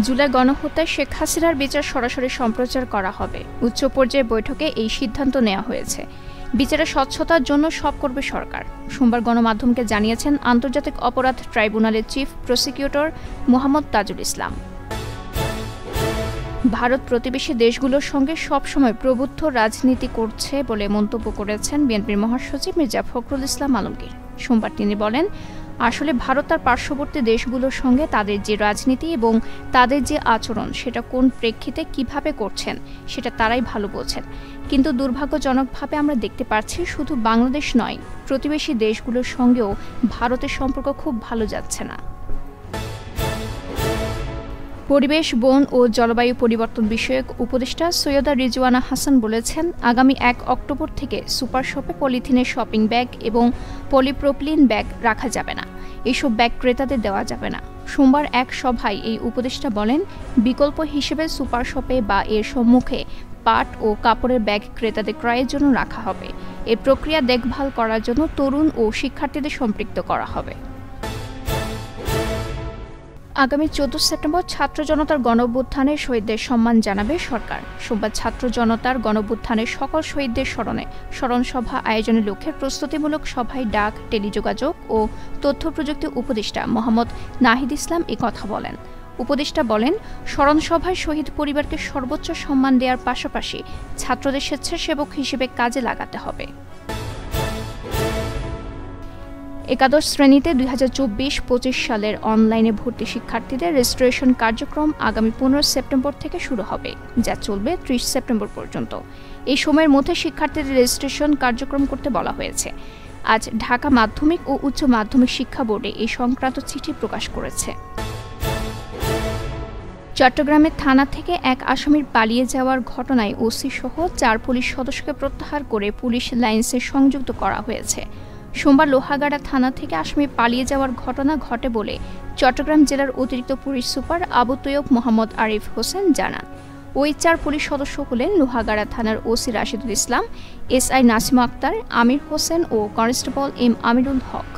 জুলাই গণহত্যায় শেখ হাসিনার বিচার সরাসরি সম্প্রচার করা হবে। উচ্চ পর্যায়ে বৈঠকে এই সিদ্ধান্ত নেওয়া হয়েছে। বিচারের স্বচ্ছতার জন্য সব করবে সরকার। সোমবার গণমাধ্যমকে জানিয়েছেন আন্তর্জাতিক অপরাধ ট্রাইব্যুনালের চিফ প্রসিকিউটর মোহাম্মদ তাজুল ইসলাম। ভারত প্রতিবেশী দেশগুলোর সঙ্গে সবসময় প্রবুদ্ধ রাজনীতি করছে বলে মন্তব্য করেছেন বিএনপির মহাসচিব মির্জা ফখরুল ইসলাম আলমগীর। সোমবার তিনি বলেন, আসলে ভারত তার পার্শ্ববর্তী দেশগুলোর সঙ্গে তাদের যে রাজনীতি এবং তাদের যে আচরণ সেটা কোন প্রেক্ষিতে কিভাবে করছেন সেটা তারাই ভালো বোঝেন। কিন্তু দুর্ভাগ্যজনকভাবে আমরা দেখতে পাচ্ছি শুধু বাংলাদেশ নয়, প্রতিবেশী দেশগুলোর সঙ্গেও ভারতের সম্পর্ক খুব ভালো যাচ্ছে না। পরিবেশ, বন ও জলবায়ু পরিবর্তন বিষয়ক উপদেষ্টা সৈয়দা রিজওয়ানা হাসান বলেছেন, আগামী ১ অক্টোবর থেকে সুপার শপে পলিথিনের শপিং ব্যাগ এবং পলিপ্রোপিলিন ব্যাগ রাখা যাবে না। এসব ব্যাগ ক্রেতাদের দেওয়া যাবে না। সোমবার এক সভায় এই উপদেষ্টা বলেন, বিকল্প হিসেবে সুপার শপে বা এর সম্মুখে পাট ও কাপড়ের ব্যাগ ক্রেতাদের ক্রয়ের জন্য রাখা হবে। এই প্রক্রিয়া দেখভাল করার জন্য তরুণ ও শিক্ষার্থীদের সম্পৃক্ত করা হবে। আগামী 14 সেপ্টেম্বর ছাত্র জনতার গণঅভ্যুত্থানে শহীদদের সম্মান জানাবে সরকার। সোমবার ছাত্র জনতার গণঅভ্যুত্থানের সকল শহীদদের স্মরণে স্মরণ সভা আয়োজনের লক্ষ্যে প্রস্তুতিমূলক সভায় ডাক, টেলিযোগাযোগ ও তথ্য প্রযুক্তি উপদেষ্টা মোহাম্মদ নাহিদ ইসলাম এ কথা বলেন। উপদেষ্টা বলেন, স্মরণ সভায় শহীদ পরিবারকে সর্বোচ্চ সম্মান দেওয়ার পাশাপাশি ছাত্রদের স্বেচ্ছাসেবক হিসেবে কাজে লাগাতে হবে। একাদশ শ্রেণীতে 2024-25 সালের অনলাইনে ভর্তি শিক্ষার্থীদের রেজিস্ট্রেশন কার্যক্রম আগামী 15 সেপ্টেম্বর থেকে শুরু হবে, যা চলবে 30 সেপ্টেম্বর পর্যন্ত। এই সময়ের মধ্যে শিক্ষার্থীদের রেজিস্ট্রেশন কার্যক্রম করতে বলা হয়েছে। আজ ঢাকা মাধ্যমিক ও উচ্চ মাধ্যমিক শিক্ষা বোর্ডে এই সংক্রান্ত চিঠি প্রকাশ করেছে। চট্টগ্রামের থানা থেকে এক আসামির পালিয়ে যাওয়ার ঘটনায় ওসি সহ 4 পুলিশ সদস্যকে প্রত্যাহার করে পুলিশ লাইন্সে সংযুক্ত করা হয়েছে। সোমবার লোহাগাড়া থানা থেকে আসামি পালিয়ে যাওয়ার ঘটনা ঘটে বলে চট্টগ্রাম জেলার অতিরিক্ত পুলিশ সুপার আবু তৈয়ব মোহাম্মদ আরিফ হোসেন জানান। ওই 4 পুলিশ সদস্য হলেন লোহাগাড়া থানার ওসি রাশিদুল ইসলাম, এসআই নাসিমা আক্তার, আমির হোসেন ও কনস্টেবল এম আমিরুল হক।